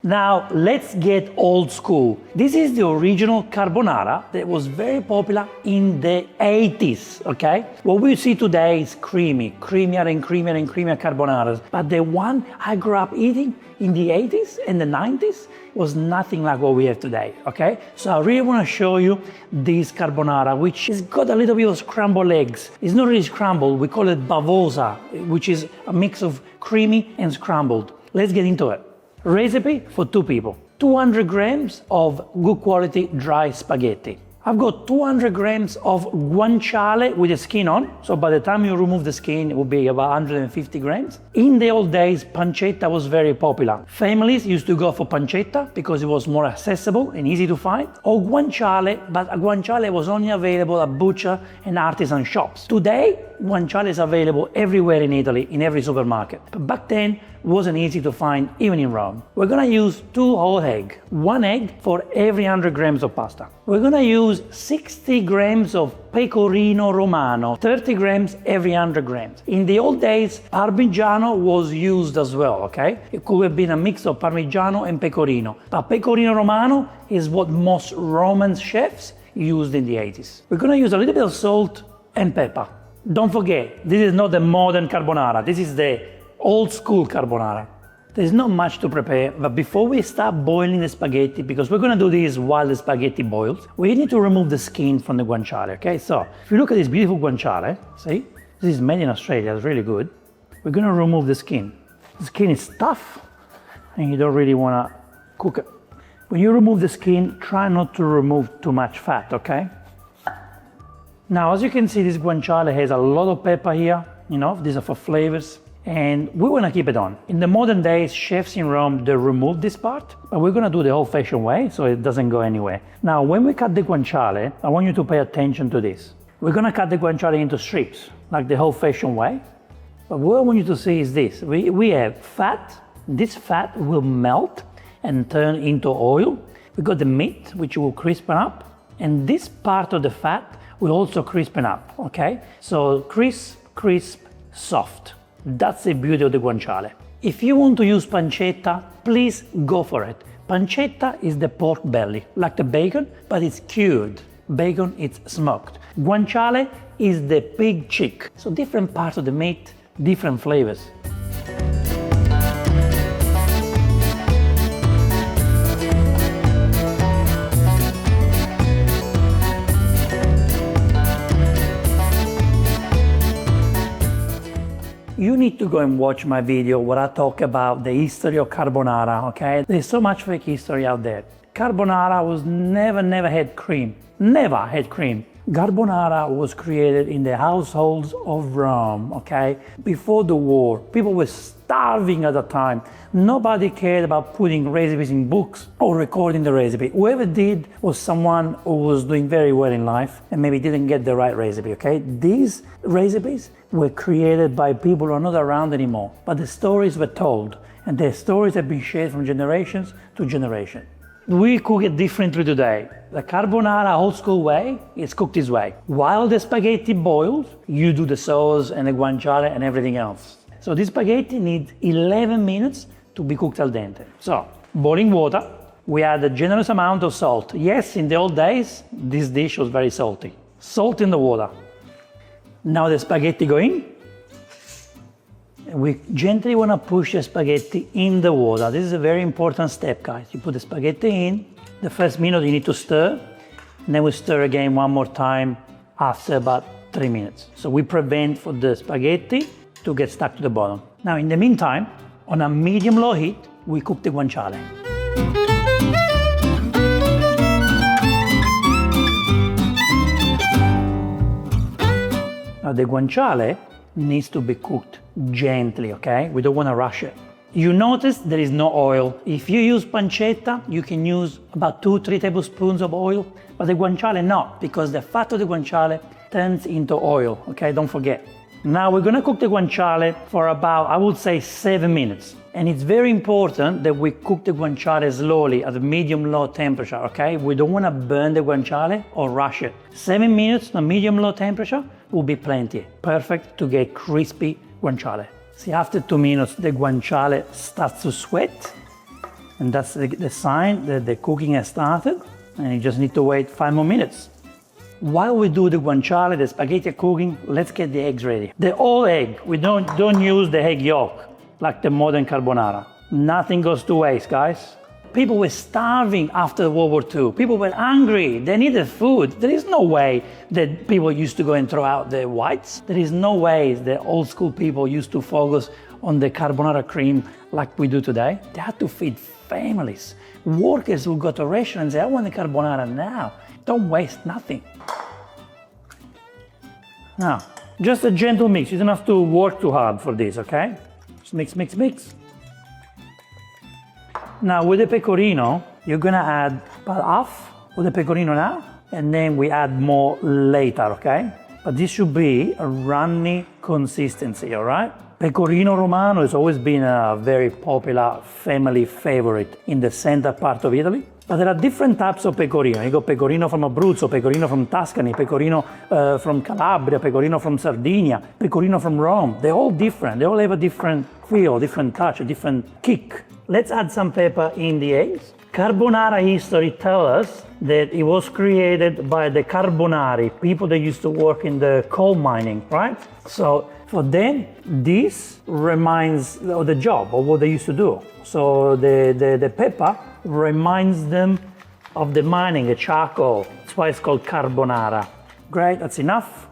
Now let's get old school. This is the original carbonara that was very popular in the 80s, okay? What we see today is creamier and creamier carbonaras. But the one I grew up eating in the 80s and the 90s was nothing like what we have today, okay? So I really want to show you this carbonara, which has got a little bit of scrambled eggs. It's not really scrambled, we call it Bavosa, which is a mix of creamy and scrambled. Let's get into it. Recipe for 2 people. 200 grams of good quality dry spaghetti. I've got 200 grams of guanciale with the skin on, so by the time you remove the skin, it will be about 150 grams. In the old days, pancetta was very popular. Families used to go for pancetta because it was more accessible and easy to find, or guanciale, but guanciale was only available at butcher and artisan shops. Today, guanciale is available everywhere in Italy, in every supermarket. But back then, it wasn't easy to find, even in Rome. We're gonna use 2 whole eggs, 1 egg for every 100 grams of pasta. We're gonna use 60 grams of pecorino romano, 30 grams every 100 grams. In the old days, Parmigiano was used as well, okay? It could have been a mix of Parmigiano and pecorino. But pecorino romano is what most Roman chefs used in the 80s. We're gonna use a little bit of salt and pepper. Don't forget, this is not the modern carbonara, this is the old school carbonara. There's not much to prepare, but before we start boiling the spaghetti, because we're gonna do this while the spaghetti boils, we need to remove the skin from the guanciale, okay? So, if you look at this beautiful guanciale, see? This is made in Australia, it's really good. We're gonna remove the skin. The skin is tough, and you don't really wanna cook it. When you remove the skin, try not to remove too much fat, okay? Now, as you can see, this guanciale has a lot of pepper here, these are for flavors. And we want to keep it on. In the modern days, chefs in Rome, they remove this part, but we're going to do the old-fashioned way so it doesn't go anywhere. Now, when we cut the guanciale, I want you to pay attention to this. We're going to cut the guanciale into strips, like the old-fashioned way. But what I want you to see is this. We have fat. This fat will melt and turn into oil. We got the meat, which will crispen up. And this part of the fat will also crispen up, okay? So crisp, soft. That's the beauty of the guanciale. If you want to use pancetta, please go for it. Pancetta is the pork belly, like the bacon, but it's cured. Bacon is smoked. Guanciale is the pig cheek. So different parts of the meat, different flavors. You need to go and watch my video where I talk about the history of carbonara, okay? There's so much fake history out there. Carbonara was never had cream. Never had cream. Carbonara was created in the households of Rome, okay? Before the war, people were starving at the time. Nobody cared about putting recipes in books or recording the recipe. Whoever did was someone who was doing very well in life and maybe didn't get the right recipe, okay? These recipes were created by people who are not around anymore, but the stories were told, and the stories have been shared from generations to generation. We cook it differently today. The carbonara old school way is cooked this way. While the spaghetti boils, you do the sauce and the guanciale and everything else. So this spaghetti needs 11 minutes to be cooked al dente. So, boiling water, we add a generous amount of salt. Yes, in the old days, this dish was very salty. Salt in the water. Now the spaghetti go in. We gently want to push the spaghetti in the water. This is a very important step, guys. You put the spaghetti in. The first minute you need to stir. And then we stir again one more time after about 3 minutes. So we prevent for the spaghetti to get stuck to the bottom. Now in the meantime, on a medium-low heat, we cook the guanciale. Now the guanciale needs to be cooked gently, okay? We don't want to rush it. You notice there is no oil. If you use pancetta, you can use about 2-3 tablespoons of oil, but the guanciale not, because the fat of the guanciale turns into oil, okay? Don't forget. Now we're gonna cook the guanciale for about, I would say, 7 minutes. And it's very important that we cook the guanciale slowly at a medium-low temperature, okay? We don't wanna burn the guanciale or rush it. 7 minutes at medium-low temperature will be plenty. Perfect to get crispy guanciale. See, after 2 minutes, the guanciale starts to sweat. And that's the sign that the cooking has started, and you just need to wait 5 more minutes. While we do the guanciale, the spaghetti are cooking, let's get the eggs ready. The whole egg, we don't use the egg yolk like the modern carbonara. Nothing goes to waste, guys. People were starving after World War II. People were hungry, they needed food. There is no way that people used to go and throw out the whites. There is no way that old school people used to focus on the carbonara cream like we do today. They had to feed families. Workers will go to a restaurant and say, I want the carbonara now. Don't waste nothing. Now, just a gentle mix. You don't have to work too hard for this, okay? Just mix, mix, mix. Now with the pecorino, you're gonna add about half of the pecorino now, and then we add more later, okay? But this should be a runny consistency, all right? Pecorino Romano has always been a very popular family favorite in the center part of Italy. But there are different types of pecorino. You got pecorino from Abruzzo, pecorino from Tuscany, pecorino from Calabria, pecorino from Sardinia, pecorino from Rome. They're all different. They all have a different feel, different touch, a different kick. Let's add some pepper in the eggs. Carbonara history tells us that it was created by the Carbonari, people that used to work in the coal mining, right? So for them, this reminds of the job, of what they used to do. So the pepper reminds them of the mining, the charcoal. That's why it's called carbonara. Great, that's enough.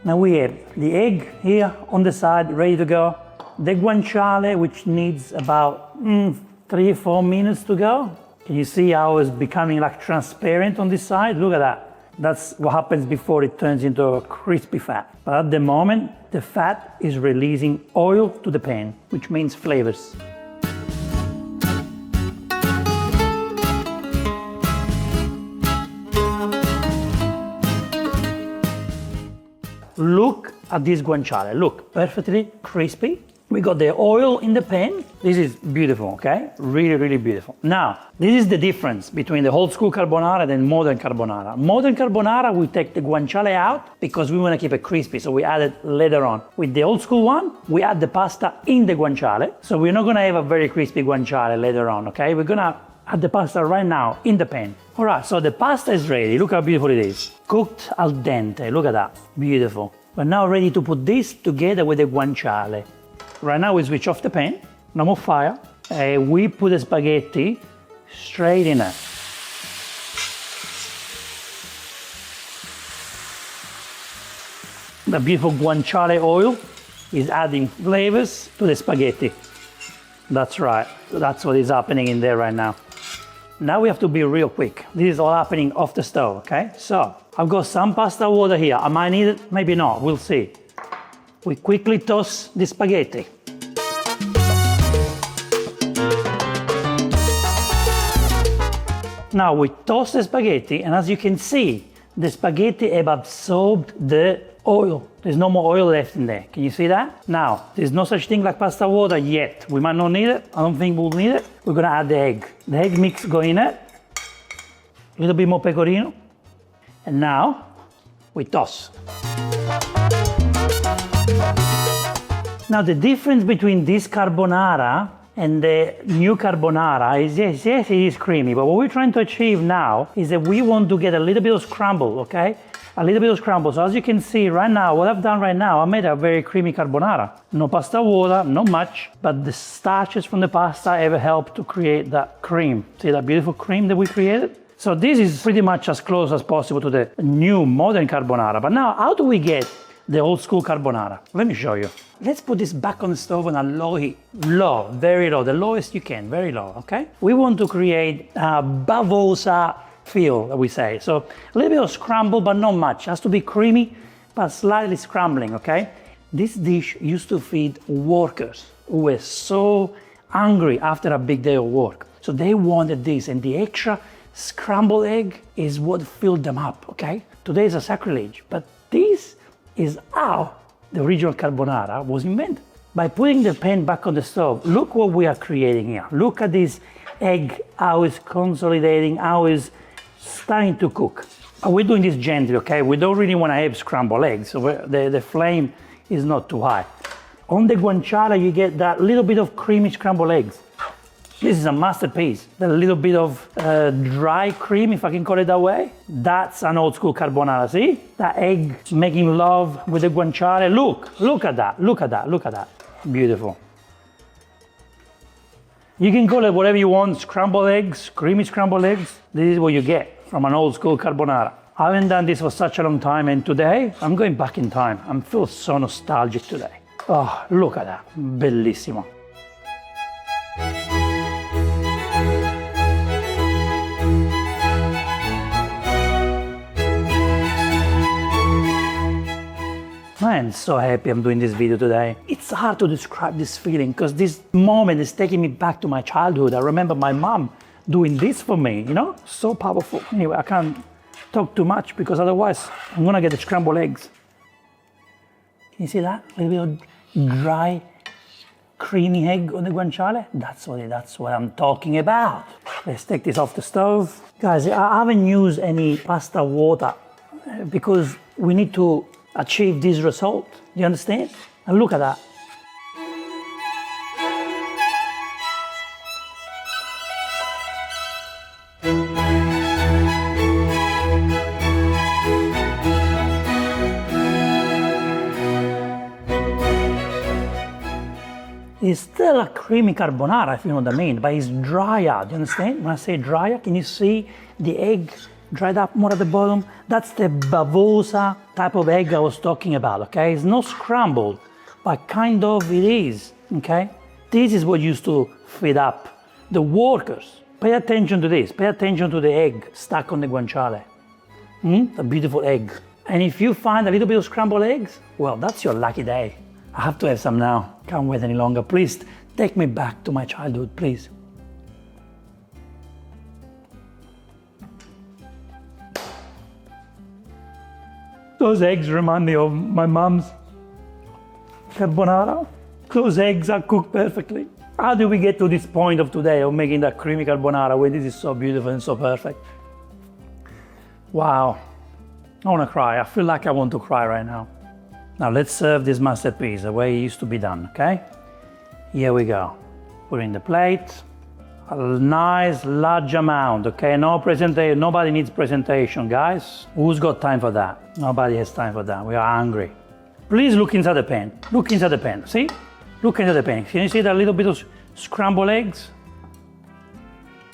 Now we have the egg here on the side, ready to go. The guanciale, which needs about 3-4 minutes to go. Can you see how it's becoming like transparent on this side? Look at that. That's what happens before it turns into a crispy fat. But at the moment, the fat is releasing oil to the pan, which means flavors. Look at this guanciale. Look, perfectly crispy. We got the oil in the pan. This is beautiful, okay? Really, really beautiful. Now, this is the difference between the old school carbonara and modern carbonara. Modern carbonara, we take the guanciale out because we want to keep it crispy, so we add it later on. With the old school one, we add the pasta in the guanciale, so we're not going to have a very crispy guanciale later on, okay? We're going to add the pasta right now in the pan. All right, so the pasta is ready. Look how beautiful it is. Cooked al dente. Look at that. Beautiful. We're now ready to put this together with the guanciale. Right now we switch off the pan, no more fire. We put the spaghetti straight in there. The beautiful guanciale oil is adding flavors to the spaghetti. That's right, that's what is happening in there right now. Now we have to be real quick. This is all happening off the stove, okay? So, I've got some pasta water here. I might need it, maybe not, we'll see. We quickly toss the spaghetti. Now we toss the spaghetti, and as you can see, the spaghetti have absorbed the oil. There's no more oil left in there. Can you see that? Now, there's no such thing like pasta water yet. We might not need it. I don't think we'll need it. We're gonna add the egg. The egg mix go in it. A little bit more pecorino. And now, we toss. Now the difference between this carbonara and the new carbonara is, yes, it is creamy, but what we're trying to achieve now is that we want to get a little bit of scramble, okay? A little bit of scramble. So as you can see right now, what I've done right now, I made a very creamy carbonara. No pasta water, not much, but the starches from the pasta have helped to create that cream. See that beautiful cream that we created? So this is pretty much as close as possible to the new modern carbonara. But now, how do we get the old school carbonara? Let me show you. Let's put this back on the stove on a low heat. Low, very low, the lowest you can, very low, okay? We want to create a Bavosa feel, that we say. So a little bit of scramble, but not much. It has to be creamy, but slightly scrambling, okay? This dish used to feed workers who were so hungry after a big day of work. So they wanted this, and the extra scrambled egg is what filled them up, okay? Today is a sacrilege, but this is how the original carbonara was invented. By putting the pan back on the stove, look what we are creating here. Look at this egg, how it's consolidating, how it's starting to cook. We're doing this gently, okay? We don't really want to have scrambled eggs, so the flame is not too high. On the guanciale, you get that little bit of creamy scrambled eggs. This is a masterpiece. The little bit of dry cream, if I can call it that way. That's an old school carbonara, see? That egg making love with the guanciale. Look at that, look at that, look at that. Beautiful. You can call it whatever you want, scrambled eggs, creamy scrambled eggs. This is what you get from an old school carbonara. I haven't done this for such a long time, and today I'm going back in time. I feel so nostalgic today. Oh, look at that, bellissimo. I'm so happy I'm doing this video today. It's hard to describe this feeling because this moment is taking me back to my childhood. I remember my mom doing this for me, you know? So powerful. Anyway, I can't talk too much because otherwise I'm gonna get the scrambled eggs. Can you see that? A little bit of dry, creamy egg on the guanciale. That's what I'm talking about. Let's take this off the stove. Guys, I haven't used any pasta water because we need to achieve this result. Do you understand? And look at that. It's still a creamy carbonara, if you know what I mean, but it's drier. Do you understand? When I say drier, can you see the egg dried up more at the bottom? That's the Bavosa type of egg I was talking about, okay? It's not scrambled, but kind of it is, okay? This is what used to feed up the workers. Pay attention to this. Pay attention to the egg stuck on the guanciale. A beautiful egg. And if you find a little bit of scrambled eggs, well, that's your lucky day. I have to have some now. Can't wait any longer. Please take me back to my childhood, please. Those eggs remind me of my mom's carbonara. Those eggs are cooked perfectly. How did we get to this point of today of making that creamy carbonara when this is so beautiful and so perfect? Wow. I want to cry. I feel like I want to cry right now. Now let's serve this masterpiece the way it used to be done, okay? Here we go. Put it in the plate. A nice large amount, okay? No presentation. Nobody needs presentation, guys. Who's got time for that? Nobody has time for that. We are hungry. Please look inside the pan. Look inside the pan. See? Look into the pan. Can you see that little bit of scrambled eggs?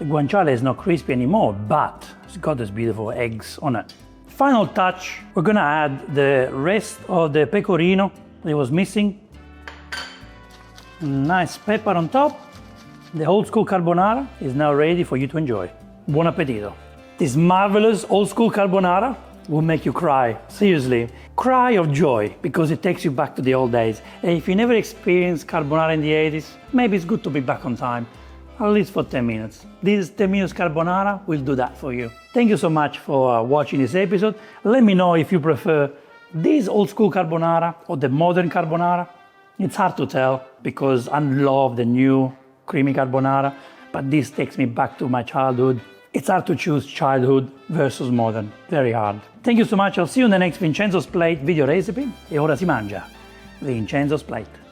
The guanciale is not crispy anymore, but it's got these beautiful eggs on it. Final touch, we're gonna add the rest of the pecorino that was missing. Nice pepper on top. The old school carbonara is now ready for you to enjoy. Buon appetito. This marvelous old school carbonara will make you cry, seriously. Cry of joy, because it takes you back to the old days. And if you never experienced carbonara in the 80s, maybe it's good to be back on time, at least for 10 minutes. This 10 minutes carbonara will do that for you. Thank you so much for watching this episode. Let me know if you prefer this old school carbonara or the modern carbonara. It's hard to tell because I love the new creamy carbonara, but this takes me back to my childhood. It's hard to choose childhood versus modern, very hard. Thank you so much, I'll see you in the next Vincenzo's Plate video recipe. E ora si mangia. Vincenzo's Plate.